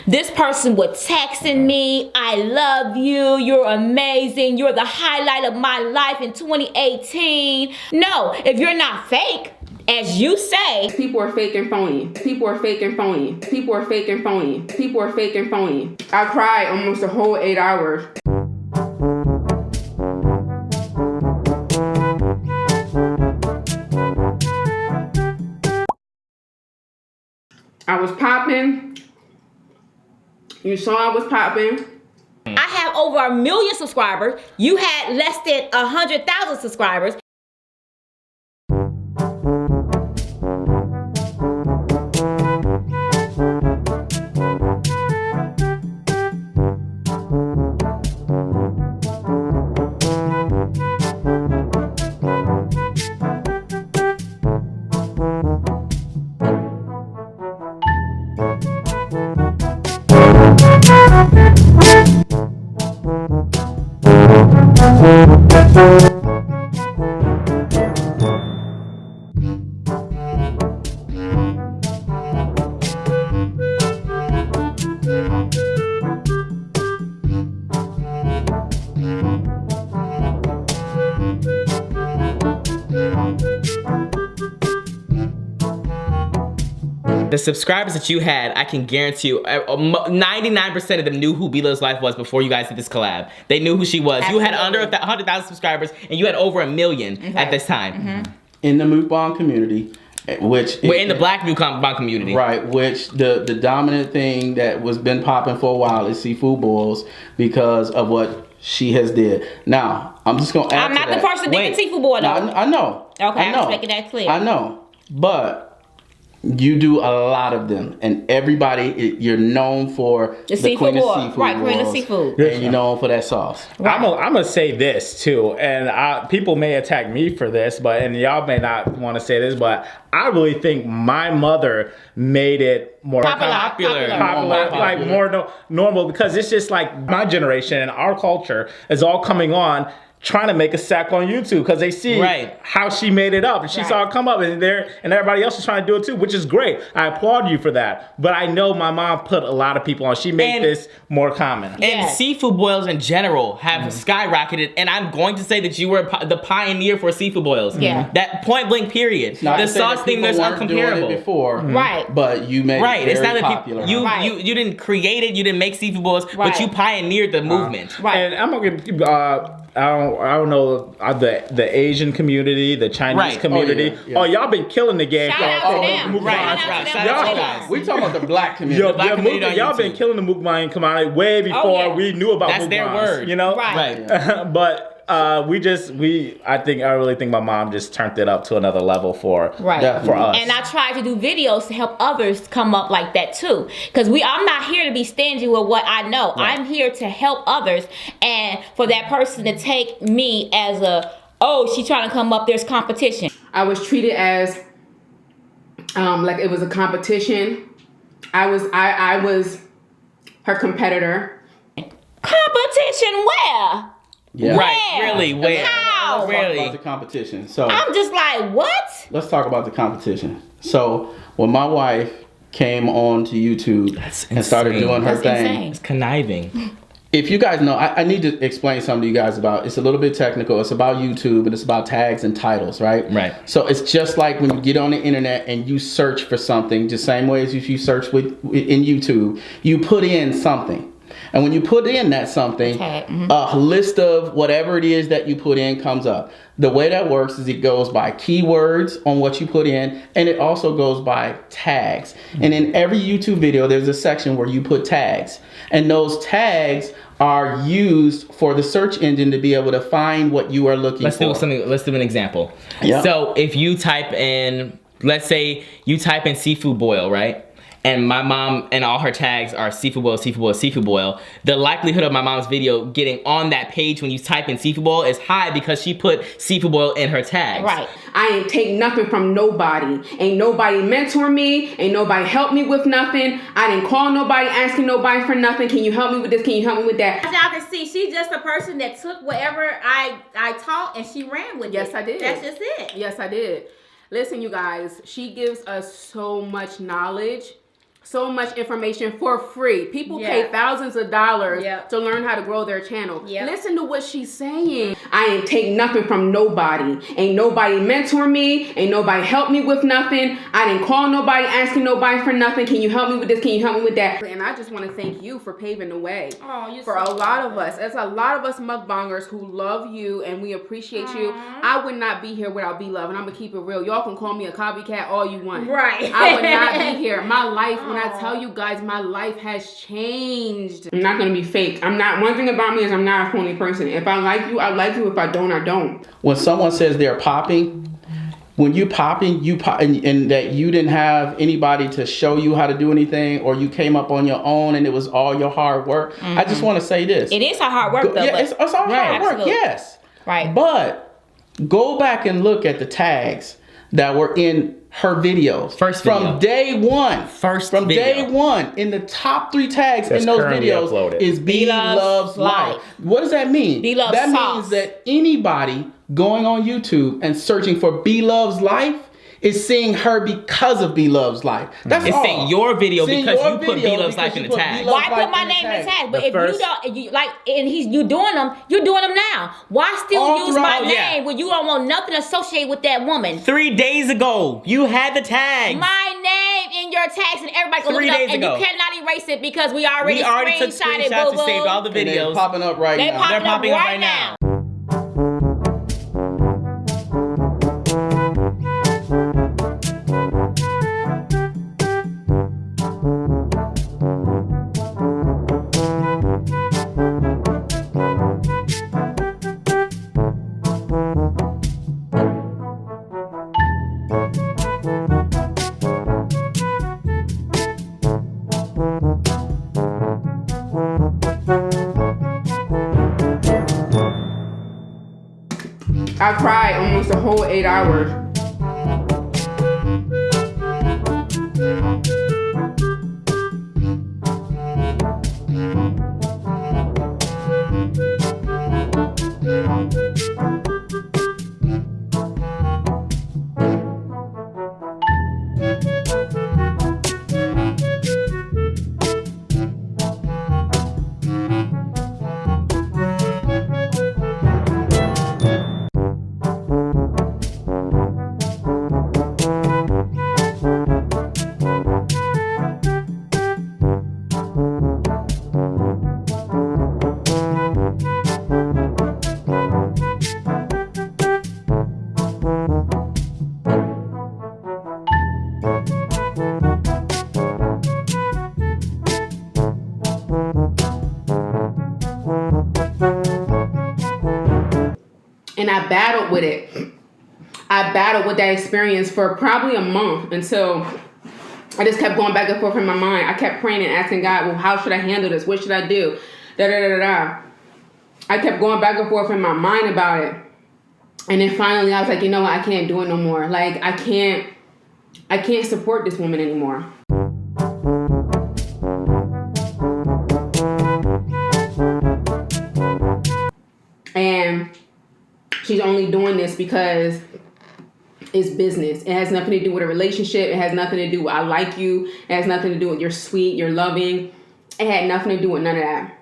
This person was texting me, I love you, you're amazing, you're the highlight of my life in 2018. No, if you're not fake, as you say. People are fake and phony. People are fake and phony. People are fake and phony. People are fake and phony. I cried almost a whole 8 hours. I was popping. You saw I was popping. I have over 1 million subscribers. You had less than 100,000 subscribers. The subscribers that you had, I can guarantee you, 99% of them knew who Bloveslife was before you guys did this collab. They knew who she was. Absolutely. You had under 100,000 subscribers, and you had over 1 million at this time. In the mukbang community, which we're in the black mukbang community, right? Which the dominant thing that was been popping for a while is seafood boils because of what she has did. Now, I'm just gonna add I'm not the person thinking seafood boil though. I know. Okay, I know. I'm just making that clear. I know, but you do a lot of them, and everybody, you're known for the seafood queen of boil. seafood, Right, queen of boils, seafood. and you're known for that sauce. Right. I'm gonna say this too, and people may attack me for this, and y'all may not want to say this, but I really think my mother made it more popular. like more normal, because it's just like my generation and our culture is all coming on trying to make a sack on YouTube because they see how she made it up, and she saw it come up, and everybody else is trying to do it too, which is great. I applaud you for that. But I know my mom put a lot of people on. She made this more common. And seafood boils in general have skyrocketed, and I'm going to say that you were the pioneer for seafood boils. Yeah. That point blank period. The sauce thing, there's uncomparable. Before, right? But you made it It's not very that popular. you didn't create it, you didn't make seafood boils, but you pioneered the movement. And I'm gonna I don't know the Asian community, the Chinese community. Oh, y'all been killing the game. Shout out to them. We talking about the black community. Y'all been killing the mukbang community way before we knew about That's mukbangs, their word. you know? Right. But I really think my mom just turned it up to another level for us. And I try to do videos to help others come up like that too. Because I'm not here to be stingy with what I know. I'm here to help others, and for that person to take me as she's trying to come up, there's competition. I was treated as like it was a competition. I was her competitor. Competition where? Yeah. Right, really, where? How? Let's talk about the competition. So I'm just like, what? Let's talk about the competition. So when my wife came on to YouTube and started doing her thing, it's conniving. If you guys know, I need to explain something to you guys about. It's a little bit technical. It's about YouTube, and it's about tags and titles, right? Right. So it's just like when you get on the internet and you search for something, the same way as if you search in YouTube, you put in something. And when you put in that something, a list of whatever it is that you put in comes up. The way that works is it goes by keywords on what you put in, and it also goes by tags. And in every YouTube video, there's a section where you put tags. And those tags are used for the search engine to be able to find what you are looking for. Let's do an example. Yep. So if you type in, let's say you type in seafood boil, right? And my mom and all her tags are seafood boil, seafood boil, seafood boil. The likelihood of my mom's video getting on that page when you type in seafood boil is high because she put seafood boil in her tags. Right. I ain't take nothing from nobody. Ain't nobody mentor me. Ain't nobody help me with nothing. I didn't call nobody, asking nobody for nothing. Can you help me with this? Can you help me with that? As y'all can see, she's just a person that took whatever I taught and she ran with it. Yes, I did. That's just it. Yes, I did. Listen, you guys, she gives us so much knowledge. so much information for free. People pay thousands of dollars to learn how to grow their channel. Listen to what she's saying. I ain't take nothing from nobody. Ain't nobody mentor me. Ain't nobody help me with nothing. I didn't call nobody asking nobody for nothing. Can you help me with this? Can you help me with that? And I just want to thank you for paving the way for a lot of us. There's a lot of us mukbangers who love you and we appreciate you. I would not be here without B-Love, and I'm gonna keep it real. Y'all can call me a copycat all you want. Right. I would not be here. My life, when I tell you guys, my life has changed. I'm not gonna be fake. I'm not. One thing about me is I'm not a phony person. If I like you, I like you. If I don't, I don't. When someone says they're popping, when you popping, and that you didn't have anybody to show you how to do anything, or you came up on your own and it was all your hard work. I just want to say this. It is our hard work, though. Yeah, it's all hard work. Absolutely. Yes. Right. But go back and look at the tags that were in her videos. From day one. From day one. In the top 3 tags in those videos uploaded. is B Loves Life. What does that mean? B Loves That sauce. means that anybody going on YouTube and searching for B Loves Life is seeing her because of B Loves Life. That's It's all. saying your video Seeing because your you put video B Loves Life because in you the put tag. B Loves Why Life put my in the name in the tag? But The if first- you don't, you doing them, you're doing them now. Why still All use my throughout- name when you don't want nothing associated with that woman? 3 days ago, you had the tag. My name in your tags, and everybody go look 3 it up, days and ago. you cannot erase it because we already We already took screenshotted, screenshots and boo-boo. saved all the And they're videos. popping up right They now. They're popping up right now. I cried almost a whole 8 hours. And I battled with it. I battled with that experience for probably a month until I just kept going back and forth in my mind. I kept praying and asking God, well, how should I handle this? What should I do? I kept going back and forth in my mind about it. And then finally I was like, you know what? I can't do it no more. Like, I can't support this woman anymore. And she's only doing this because it's business. It has nothing to do with a relationship. It has nothing to do with I like you. It has nothing to do with you're sweet, you're loving. It had nothing to do with none of that.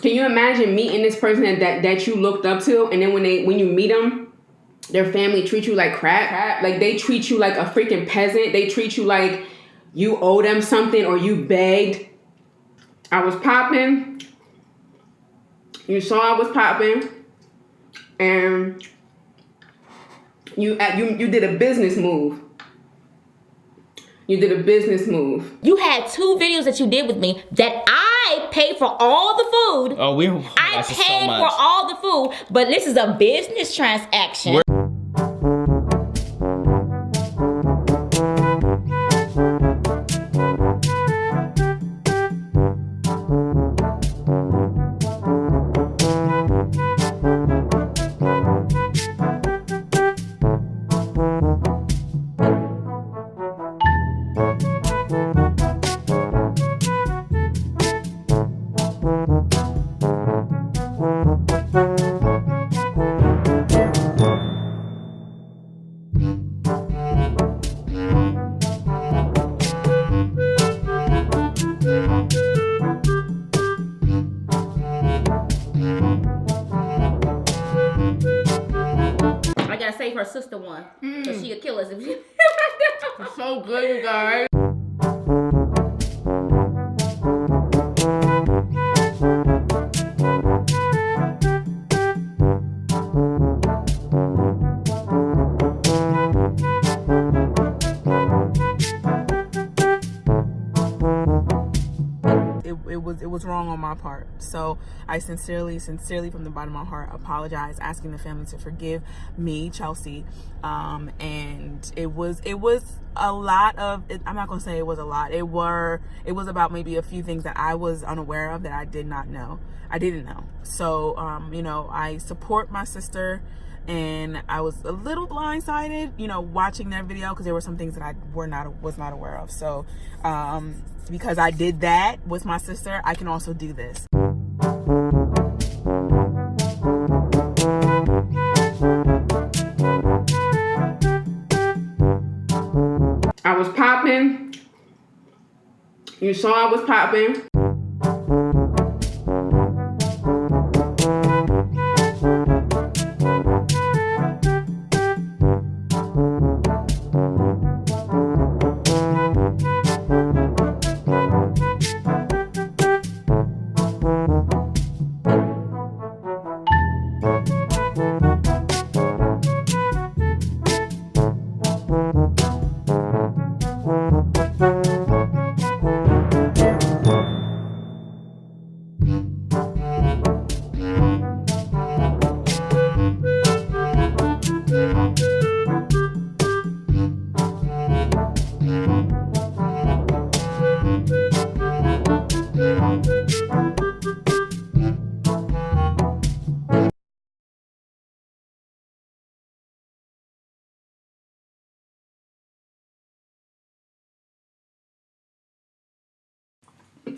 Can you imagine meeting this person that you looked up to, and then when you meet them, their family treat you like crap? Like, they treat you like a freaking peasant. They treat you like you owe them something or you begged. I was popping. You saw I was popping, and you did a business move. You did a business move. You had 2 videos that you did with me that I paid for all the food. Oh, I paid for all the food, but this is a business transaction. Her sister one, so she could kill us if she. It's so good, you guys. It was wrong on my part. So I sincerely from the bottom of my heart apologize, asking the family to forgive me, Chelsea. And it was a lot of, I'm not gonna say it was a lot. It was about maybe a few things that I was unaware of, that I didn't know. So I support my sister, and I was a little blindsided, watching that video, because there were some things that I was not aware of. So because I did that with my sister, I can also do this. I was popping. You saw I was popping.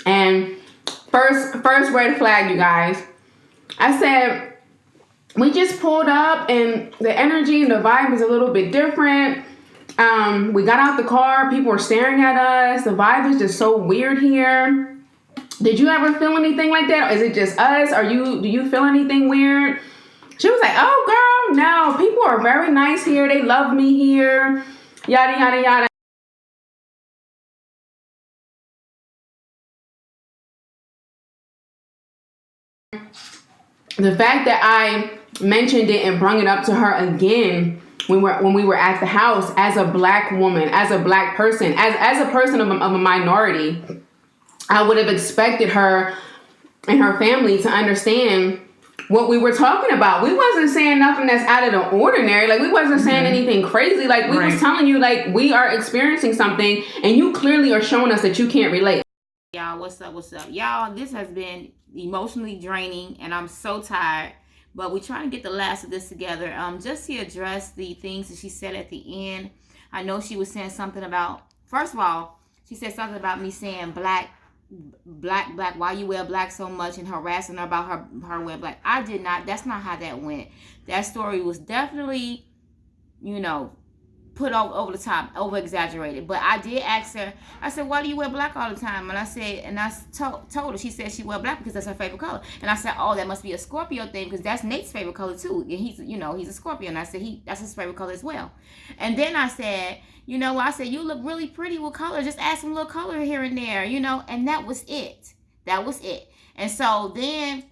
And first red flag, you guys. I said, we just pulled up and the energy and the vibe is a little bit different. We got out the car, people were staring at us. The vibe is just so weird here. Did you ever feel anything like that? Or is it just us? Do you feel anything weird? She was like, oh girl, no, people are very nice here. They love me here. Yada, yada, yada. The fact that I mentioned it and brought it up to her again when we were at the house, as a black woman, as a black person, as a person of a minority, I would have expected her and her family to understand what we were talking about. We wasn't saying nothing that's out of the ordinary. Like, we wasn't saying anything crazy. Like, we was telling you, like, we are experiencing something, and you clearly are showing us that you can't relate. Y'all, what's up? Y'all, this has been emotionally draining, and I'm so tired. But we're trying to get the last of this together. Just to address the things that she said at the end. I know she was saying something about, first of all, she said something about me saying black, why you wear black so much, and harassing her about her wearing black. I did not. That's not how that went. That story was definitely, put over the top, over exaggerated. But I did ask her, I said, why do you wear black all the time? And I said, and I told her, she said she wear black because that's her favorite color. And I said, oh, that must be a Scorpio thing, because that's Nate's favorite color too. And he's a Scorpio. And I said, that's his favorite color as well. And then I said, I said, you look really pretty with color. Just add some little color here and there, and that was it. And so then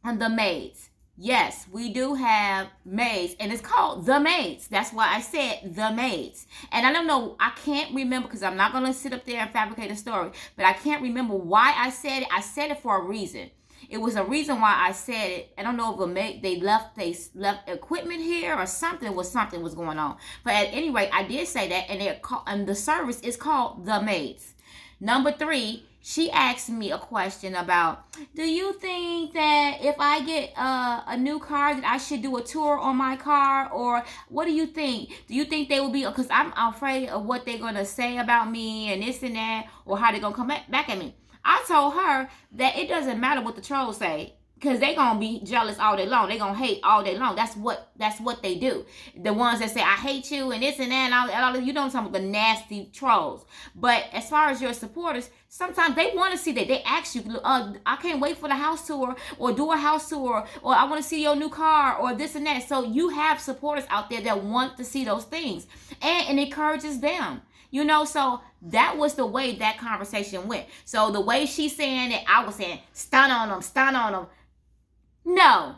on the maids. Yes, we do have maids, and it's called the maids. That's why I said the maids. And I don't know, I can't remember, because I'm not going to sit up there and fabricate a story, but I can't remember why I said it. I said it for a reason. It was a reason why I said it. I don't know if a maid, they left equipment here or something was going on. But at any rate, I did say that, and the service is called the maids. Number 3, she asked me a question about, do you think that if I get a new car that I should do a tour on my car? Or what do you think? Do you think they will be, because I'm afraid of what they're going to say about me and this and that, or how they're going to come back at me. I told her that it doesn't matter what the trolls say, because they gonna be jealous all day long. They gonna hate all day long. That's what they do. The ones that say, I hate you and this and that and all you know what I'm talking about, the nasty trolls. But as far as your supporters, sometimes they want to see that. They ask you, I can't wait for the house tour, or do a house tour, or I want to see your new car, or this and that. So you have supporters out there that want to see those things, and it encourages them. You know, so that was the way that conversation went. So the way she's saying it, I was saying, stun on them. No,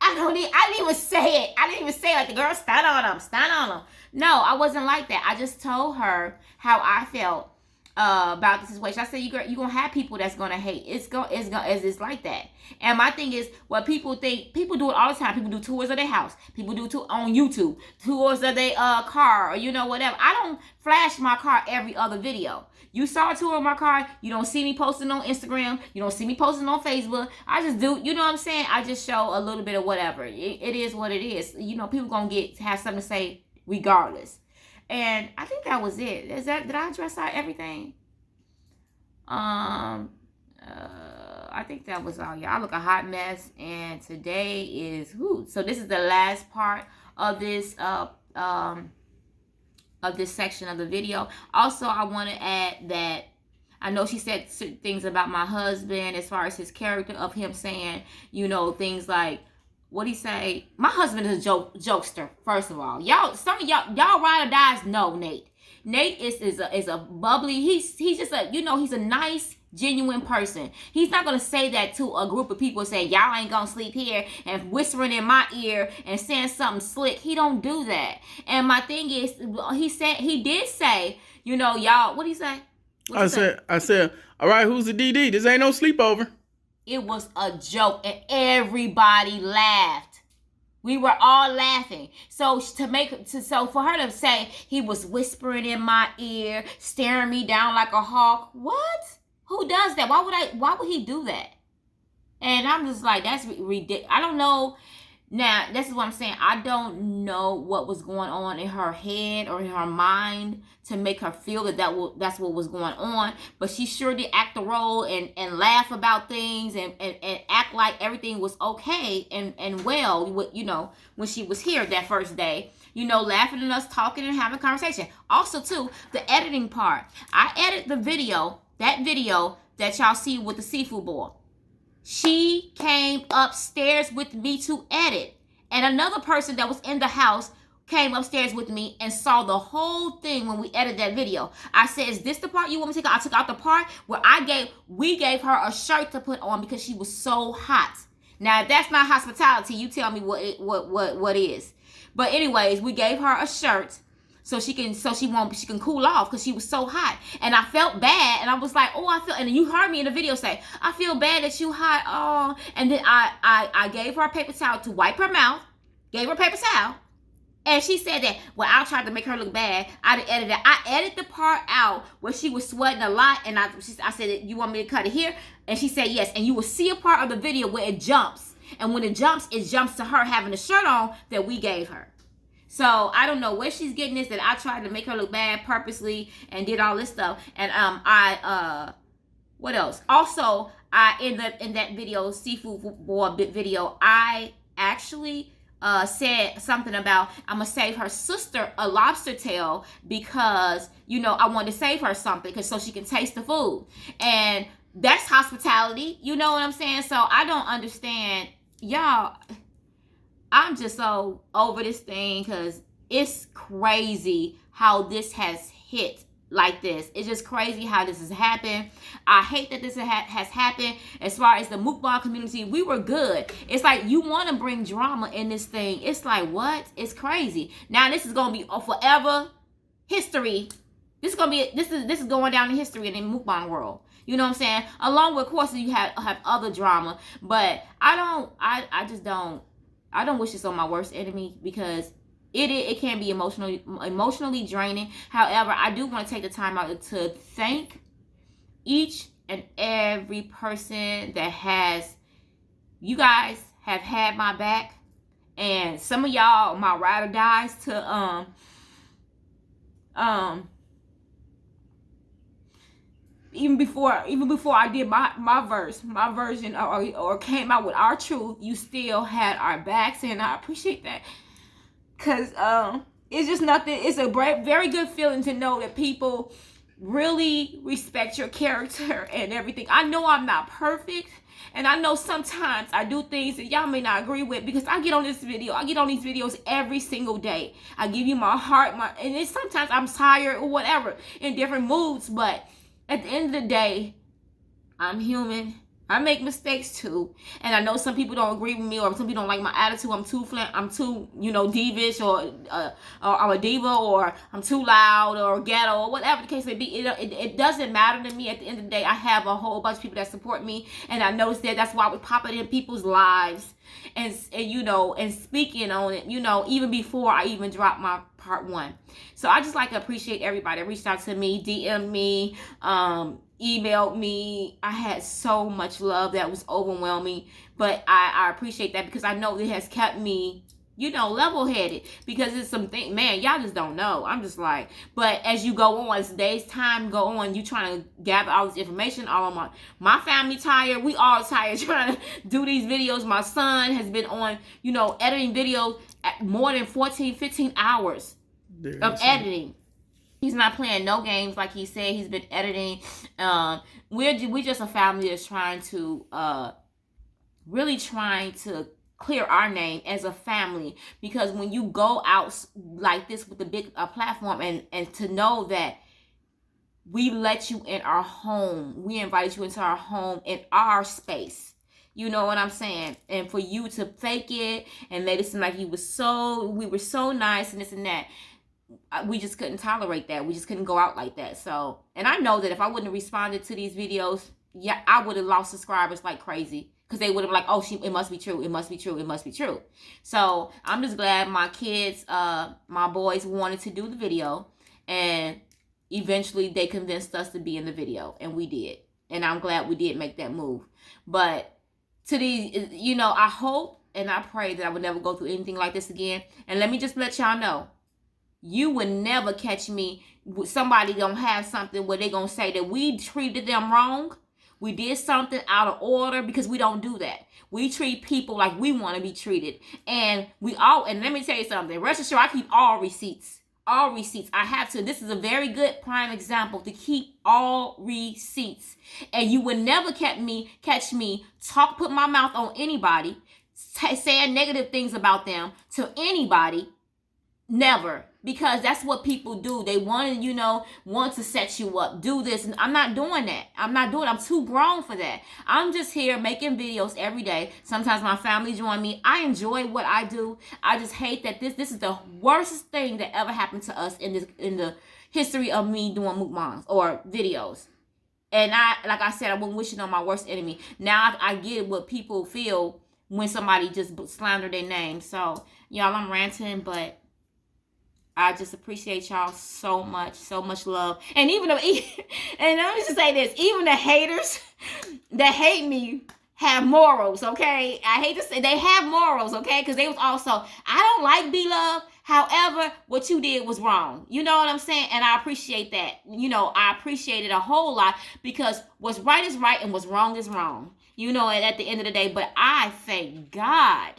I didn't even say it. I didn't even say it like the girl, stun on them. No, I wasn't like that. I just told her how I felt about the situation. I said, you gonna have people that's gonna hate. It's like that. And my thing is, what people think, people do it all the time. People do tours of their house. People do on YouTube, tours of their car, or whatever. I don't flash my car every other video. You saw a tour of my car. You don't see me posting on Instagram. You don't see me posting on Facebook. I just do, you know what I'm saying? I just show a little bit of whatever. It is what it is. People gonna have something to say regardless. And I think that was it. Did I address out everything? I think that was all. Yeah, I look a hot mess, and today is so this is the last part of this section of the video. Also, I want to add that I know she said things about my husband as far as his character, of him saying, things like, what he say? My husband is a jokester. First of all, some of y'all ride or dies know Nate. Nate is a bubbly. He's just he's a nice, genuine person. He's not gonna say that to a group of people saying y'all ain't gonna sleep here and whispering in my ear and saying something slick. He don't do that. And my thing is, he did say, y'all. What did he say? I said, all right, who's the DD? This ain't no sleepover. It was a joke, and everybody laughed. We were all laughing. So for her to say he was whispering in my ear, staring me down like a hawk, what? Who does that? Why would he do that? And I'm just like, that's ridiculous. I don't know. Now, this is what I'm saying. I don't know what was going on in her head or in her mind to make her feel that's what was going on. But she sure did act the role and laugh about things and act like everything was okay and well, when she was here that first day. Laughing at us, talking and having a conversation. Also, too, the editing part. I edited that video that y'all see with the seafood boil. She came upstairs with me to edit. And another person that was in the house came upstairs with me and saw the whole thing when we edited that video. I said, is this the part you want me to take out? I took out the part where we gave her a shirt to put on because she was so hot. Now, if that's not hospitality, you tell me what is. But anyways, we gave her a shirt so she can cool off because she was so hot. And I felt bad, and I was like, and you heard me in the video say, I feel bad that you hot. Oh, and then I gave her a paper towel to wipe her mouth, gave her a paper towel, and she said that, well, I tried to make her look bad. I edited the part out where she was sweating a lot, and I said, you want me to cut it here? And she said yes, and you will see a part of the video where it jumps, and when it jumps to her having the shirt on that we gave her. So I don't know where she's getting this, that I tried to make her look bad purposely and did all this stuff. And what else? Also, in that video, seafood boil video, I actually said something about I'm gonna save her sister a lobster tail because I wanted to save her something so she can taste the food, and that's hospitality. You know what I'm saying? So I don't understand, y'all. I'm just so over this thing because it's crazy how this has hit like this. It's just crazy how this has happened. I hate that this has happened. As far as the mukbang community, we were good. It's like you want to bring drama in this thing. It's like, what? It's crazy. Now this is going to be a forever history. This is going down in history in the mukbang world. You know what I'm saying? Along with, of course, you have other drama, but I don't wish this on my worst enemy because it can be emotionally draining. However, I do want to take the time out to thank each and every person that you guys have had my back, and some of y'all my ride or dies to even before I did my version or came out with our truth, you still had our backs, and I appreciate that. Cause it's just nothing. It's a very good feeling to know that people really respect your character and everything. I know I'm not perfect, and I know sometimes I do things that y'all may not agree with, because I get on these videos every single day. I give you my heart, and it's sometimes I'm tired or whatever, in different moods, but at the end of the day, I'm human. I make mistakes too, and I know some people don't agree with me, or some people don't like my attitude. I'm too divish, or I'm a diva, or I'm too loud, or ghetto, or whatever the case may be. It doesn't matter to me. At the end of the day, I have a whole bunch of people that support me, and I noticed that's why I was popping in people's lives, and speaking on it, even before I even dropped my part 1. So I just like to appreciate everybody that reached out to me, DM'd me, emailed me. I had so much love that was overwhelming, but I appreciate that, because I know it has kept me level-headed, because it's something, man, y'all just don't know. I'm just like, but as you go on, as days time go on, you trying to gather all this information. All of my family tired, we all tired trying to do these videos. My son has been on editing videos at more than 14-15 hours of editing. He's not playing no games, like he said. He's been editing. We're just a family that's really trying to clear our name as a family, because when you go out like this with a big platform, and to know that we let you in our home, we invited you into our home, in our space. You know what I'm saying? And for you to fake it and made it seem like we were so nice and this and that, we just couldn't tolerate that. We just couldn't go out like that. So, and I know that if I wouldn't have responded to these videos, I would have lost subscribers like crazy, because they would have like, oh, it must be true. It must be true. It must be true. So I'm just glad my kids, my boys wanted to do the video, and eventually they convinced us to be in the video, and we did. And I'm glad we did make that move. But to these, I hope and I pray that I would never go through anything like this again. And let me just let y'all know, you would never catch me with somebody gonna have something where they gonna say that we treated them wrong. We did something out of order, because we don't do that. We treat people like we want to be treated. And let me tell you something. Rest assured, I keep all receipts. All receipts. I have to. This is a very good prime example to keep all receipts. And you would never catch me put my mouth on anybody, saying negative things about them to anybody. Never. Because that's what people do. They want to set you up, do this. And I'm not doing that. I'm too grown for that. I'm just here making videos every day. Sometimes my family join me. I enjoy what I do. I just hate that this is the worst thing that ever happened to us in the history of me doing mukbangs or videos. And like I said, I wouldn't wish it on my worst enemy. Now I get what people feel when somebody just slander their name. So y'all, I'm ranting, but I just appreciate y'all so much love. And and let me just say this, even the haters that hate me have morals, okay? I hate to say they have morals, okay? Because they was also, I don't like B-Love. However, what you did was wrong. You know what I'm saying? And I appreciate that. I appreciate it a whole lot, because what's right is right and what's wrong is wrong. And at the end of the day, but I thank God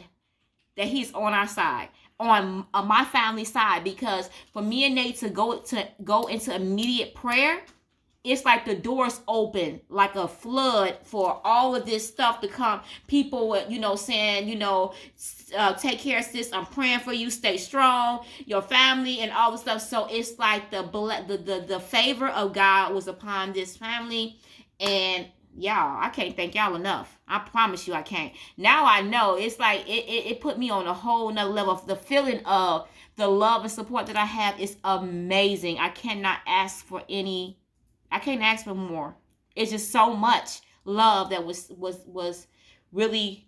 that he's on our side. On my family side, because for me and Nate to go into immediate prayer, it's like the doors open like a flood for all of this stuff to come. People, saying, take care of sis. I'm praying for you. Stay strong, your family, and all the stuff. So it's like the favor of God was upon this family, and y'all, I can't thank y'all enough. I promise you I can't. Now I know. It's like it put me on a whole nother level. The feeling of the love and support that I have is amazing. I cannot ask for more. It's just so much love that was really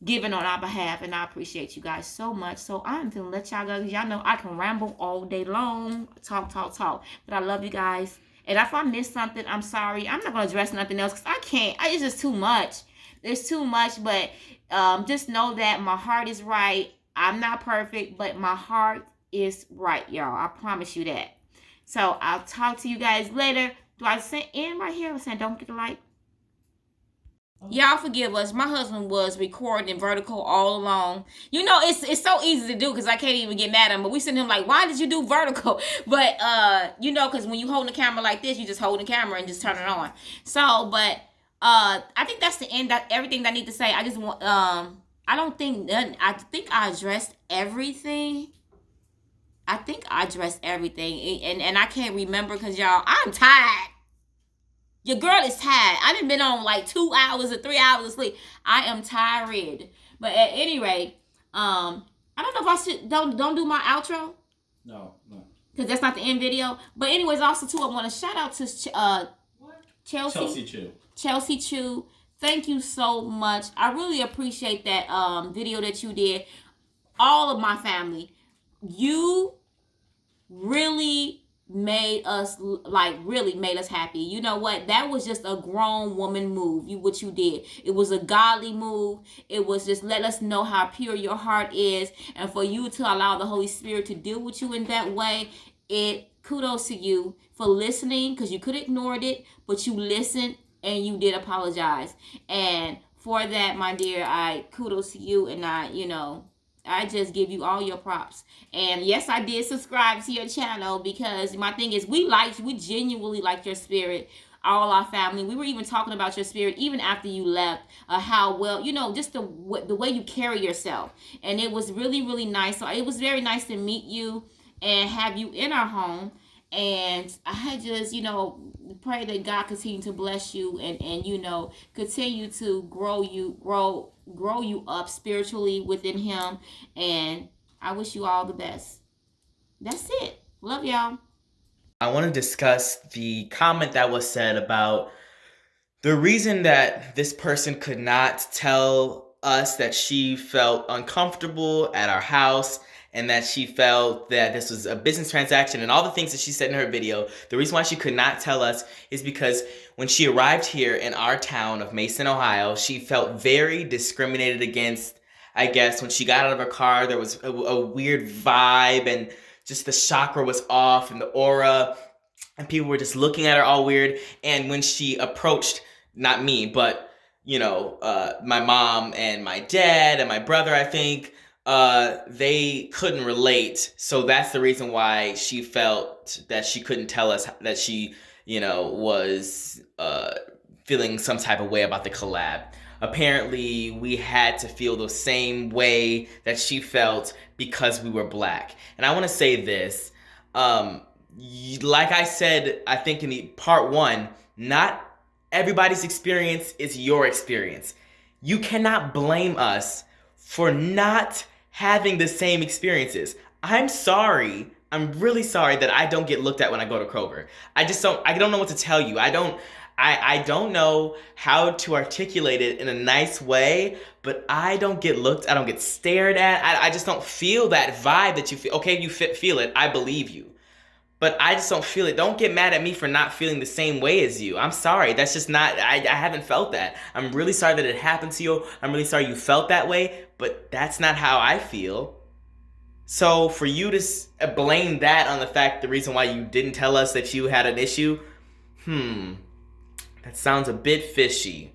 given on our behalf, and I appreciate you guys so much. So I'm gonna let y'all go. Y'all know I can ramble all day long, talk, but I love you guys. And if I missed something, I'm sorry. I'm not going to address nothing else because I can't. It's just too much. There's too much. But just know that my heart is right. I'm not perfect, but my heart is right, y'all. I promise you that. So I'll talk to you guys later. Do I say end right here? I'm saying don't get the light. Y'all forgive us. My husband was recording in vertical all along. You know, it's so easy to do because I can't even get mad at him. But we send him like, why did you do vertical? But you know, because when you hold the camera like this, you just hold the camera and just turn it on. So, but I think that's the end. That everything that I need to say. I just want I don't think none. I think I addressed everything. And I can't remember because y'all, I'm tired. Your girl is tired. I done been on like 2 hours or 3 hours of sleep. I am tired. But at any rate, I don't know if I should don't do my outro. No. Because that's not the end video. But anyways, also too, I want to shout out to Chelsea Chu. Thank you so much. I really appreciate that video that you did. All of my family. You really made us happy. You know what? That was just a grown woman move. What you did. It was a godly move. It was just let us know how pure your heart is, and for you to allow the Holy Spirit to deal with you in that way. Kudos to you for listening, because you could have ignored it, but you listened and you did apologize. And for that, my dear, kudos to you, and I just give you all your props. And yes, I did subscribe to your channel because my thing is we genuinely like your spirit, all our family. We were even talking about your spirit even after you left, how well, just the way you carry yourself. And it was really, really nice. So it was very nice to meet you and have you in our home. And I just, pray that God continue to bless you and continue to grow you up spiritually within him. And I wish you all the best. That's it. Love y'all. I want to discuss the comment that was said about the reason that this person could not tell us that she felt uncomfortable at our house and that she felt that this was a business transaction and all the things that she said in her video. The reason why she could not tell us is because when she arrived here in our town of Mason, Ohio, she felt very discriminated against. I guess when she got out of her car, there was a weird vibe and just the chakra was off and the aura, and people were just looking at her all weird. And when she approached, not me, but my mom and my dad and my brother, I think, they couldn't relate. So that's the reason why she felt that she couldn't tell us that she, was feeling some type of way about the collab. Apparently, we had to feel the same way that she felt because we were black. And I want to say this, like I said, I think in the part 1, not everybody's experience is your experience. You cannot blame us for not having the same experiences. I'm sorry. I'm really sorry that I don't get looked at when I go to Kroger. I don't know what to tell you. I don't know how to articulate it in a nice way, but I don't get looked, I don't get stared at. I just don't feel that vibe that you feel. Okay, you feel it, I believe you. But I just don't feel it. Don't get mad at me for not feeling the same way as you. I'm sorry. That's just not, I haven't felt that. I'm really sorry that it happened to you. I'm really sorry you felt that way, but that's not how I feel. So for you to blame that on the reason why you didn't tell us that you had an issue, that sounds a bit fishy.